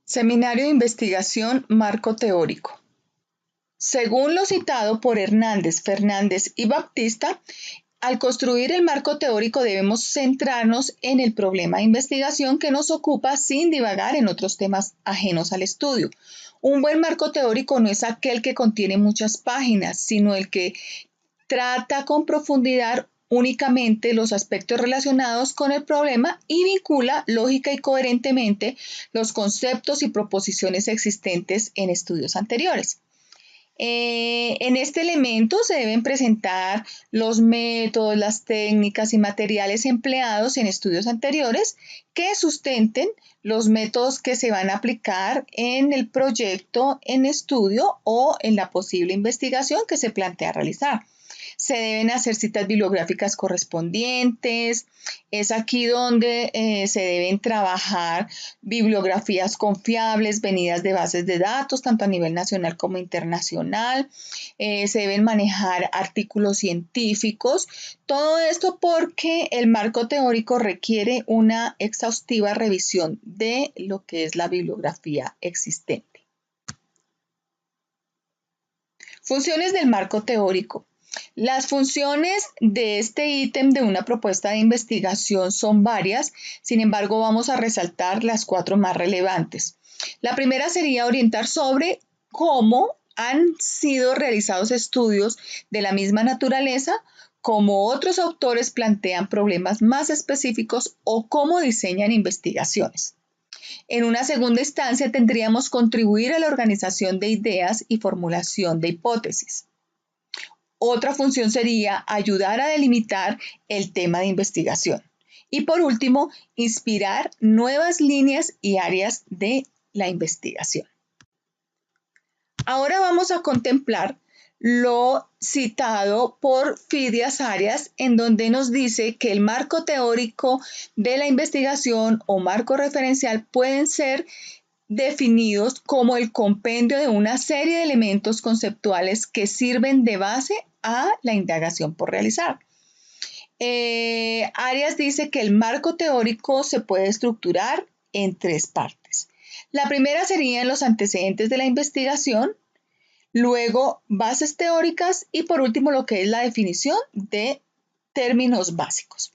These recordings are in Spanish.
Seminario de Investigación Marco Teórico. Según lo citado por Hernández, Fernández y Baptista, al construir el marco teórico debemos centrarnos en el problema de investigación que nos ocupa sin divagar en otros temas ajenos al estudio. Un buen marco teórico no es aquel que contiene muchas páginas, sino el que trata con profundidad únicamente los aspectos relacionados con el problema y vincula lógica y coherentemente los conceptos y proposiciones existentes en estudios anteriores. En este elemento se deben presentar los métodos, las técnicas y materiales empleados en estudios anteriores que sustenten los métodos que se van a aplicar en el proyecto en estudio o en la posible investigación que se plantea realizar. Se deben hacer citas bibliográficas correspondientes. Es aquí donde se deben trabajar bibliografías confiables, venidas de bases de datos, tanto a nivel nacional como internacional. Se deben manejar artículos científicos. Todo esto porque el marco teórico requiere una exhaustiva revisión de lo que es la bibliografía existente. Funciones del marco teórico. Las funciones de este ítem de una propuesta de investigación son varias, sin embargo vamos a resaltar las 4 más relevantes. La primera sería orientar sobre cómo han sido realizados estudios de la misma naturaleza, cómo otros autores plantean problemas más específicos o cómo diseñan investigaciones. En una segunda instancia tendríamos contribuir a la organización de ideas y formulación de hipótesis. Otra función sería ayudar a delimitar el tema de investigación. Y por último, inspirar nuevas líneas y áreas de la investigación. Ahora vamos a contemplar lo citado por Fidias Arias, en donde nos dice que el marco teórico de la investigación o marco referencial pueden ser definidos como el compendio de una serie de elementos conceptuales que sirven de base a la indagación por realizar. Arias dice que el marco teórico se puede estructurar en 3 partes. La primera serían los antecedentes de la investigación, luego bases teóricas y por último lo que es la definición de términos básicos.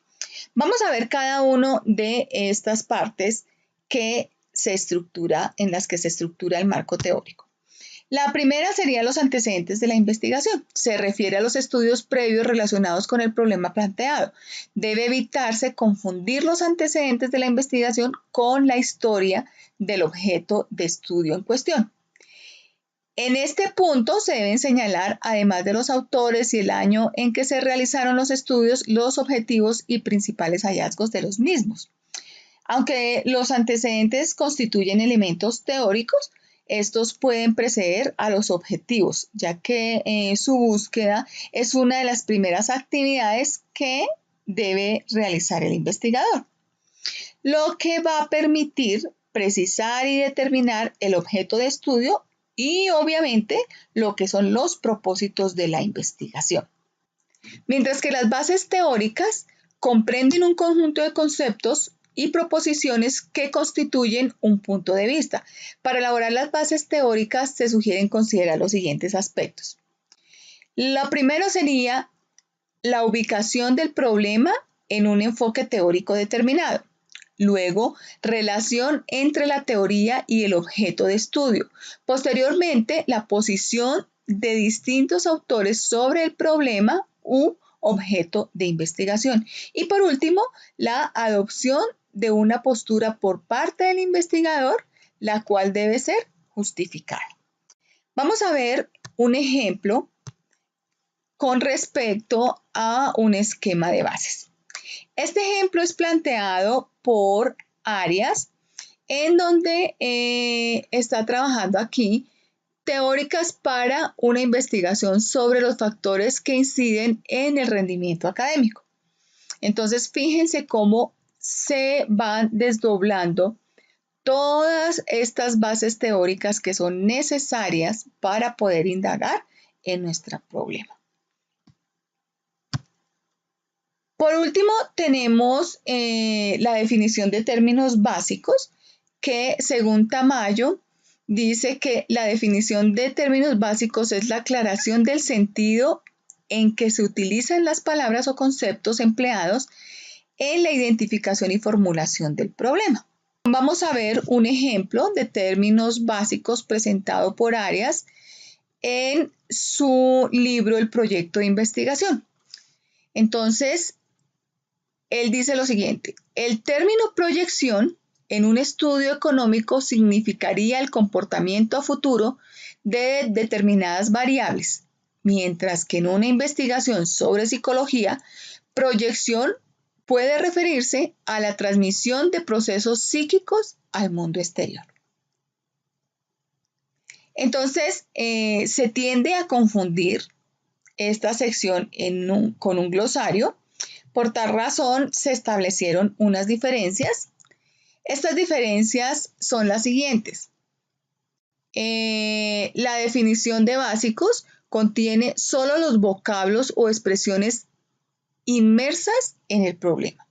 Vamos a ver cada uno de estas partes en las que se estructura el marco teórico. La primera sería los antecedentes de la investigación. Se refiere a los estudios previos relacionados con el problema planteado. Debe evitarse confundir los antecedentes de la investigación con la historia del objeto de estudio en cuestión. En este punto se deben señalar, además de los autores y el año en que se realizaron los estudios, los objetivos y principales hallazgos de los mismos. Aunque los antecedentes constituyen elementos teóricos, estos pueden preceder a los objetivos, ya que su búsqueda es una de las primeras actividades que debe realizar el investigador, lo que va a permitir precisar y determinar el objeto de estudio y obviamente lo que son los propósitos de la investigación. Mientras que las bases teóricas comprenden un conjunto de conceptos y proposiciones que constituyen un punto de vista. Para elaborar las bases teóricas se sugieren considerar los siguientes aspectos. Lo primero sería la ubicación del problema en un enfoque teórico determinado. Luego, relación entre la teoría y el objeto de estudio. Posteriormente, la posición de distintos autores sobre el problema u objeto de investigación. Y por último, la adopción de una postura por parte del investigador, la cual debe ser justificada. Vamos a ver un ejemplo con respecto a un esquema de bases. Este ejemplo es planteado por Arias, en donde está trabajando aquí teóricas para una investigación sobre los factores que inciden en el rendimiento académico. Entonces, fíjense cómo se van desdoblando todas estas bases teóricas que son necesarias para poder indagar en nuestro problema. Por último, tenemos la definición de términos básicos, que según Tamayo dice que la definición de términos básicos es la aclaración del sentido en que se utilizan las palabras o conceptos empleados en la identificación y formulación del problema. Vamos a ver un ejemplo de términos básicos presentado por Arias en su libro El proyecto de investigación. Entonces, él dice lo siguiente: el término proyección en un estudio económico significaría el comportamiento a futuro de determinadas variables, mientras que en una investigación sobre psicología, proyección puede referirse a la transmisión de procesos psíquicos al mundo exterior. Entonces, se tiende a confundir esta sección con un glosario. Por tal razón, se establecieron unas diferencias. Estas diferencias son las siguientes. La definición de básicos contiene solo los vocablos o expresiones inmersas en el problema,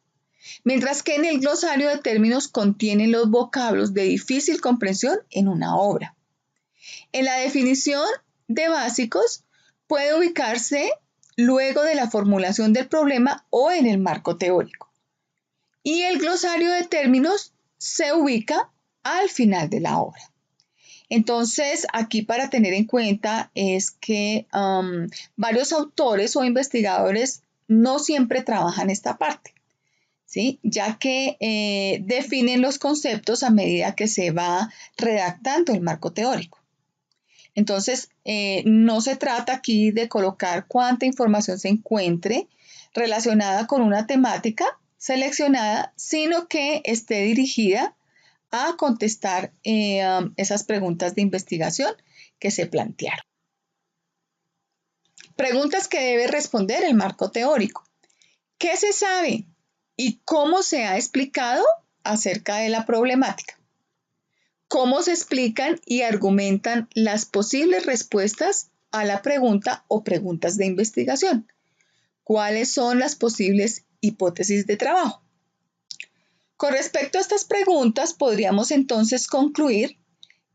mientras que en el glosario de términos contienen los vocablos de difícil comprensión en una obra. En la definición de básicos puede ubicarse luego de la formulación del problema o en el marco teórico. Y el glosario de términos se ubica al final de la obra. Entonces, aquí para tener en cuenta es que varios autores o investigadores no siempre trabajan esta parte, ¿sí? Ya que definen los conceptos a medida que se va redactando el marco teórico. Entonces, no se trata aquí de colocar cuánta información se encuentre relacionada con una temática seleccionada, sino que esté dirigida a contestar esas preguntas de investigación que se plantearon. Preguntas que debe responder el marco teórico. ¿Qué se sabe y cómo se ha explicado acerca de la problemática? ¿Cómo se explican y argumentan las posibles respuestas a la pregunta o preguntas de investigación? ¿Cuáles son las posibles hipótesis de trabajo? Con respecto a estas preguntas, podríamos entonces concluir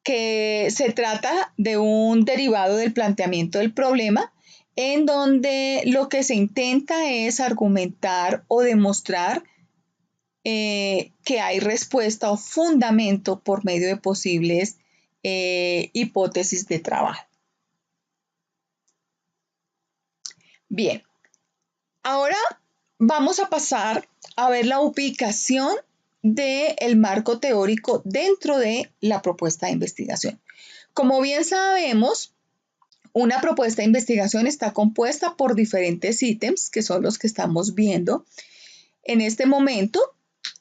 que se trata de un derivado del planteamiento del problema, en donde lo que se intenta es argumentar o demostrar que hay respuesta o fundamento por medio de posibles hipótesis de trabajo. Bien, ahora vamos a pasar a ver la ubicación del marco teórico dentro de la propuesta de investigación. Como bien sabemos, una propuesta de investigación está compuesta por diferentes ítems, que son los que estamos viendo en este momento.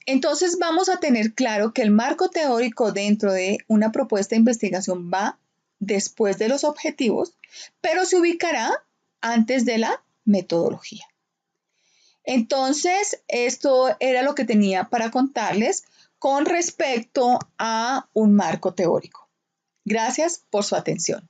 Entonces vamos a tener claro que el marco teórico dentro de una propuesta de investigación va después de los objetivos, pero se ubicará antes de la metodología. Entonces, esto era lo que tenía para contarles con respecto a un marco teórico. Gracias por su atención.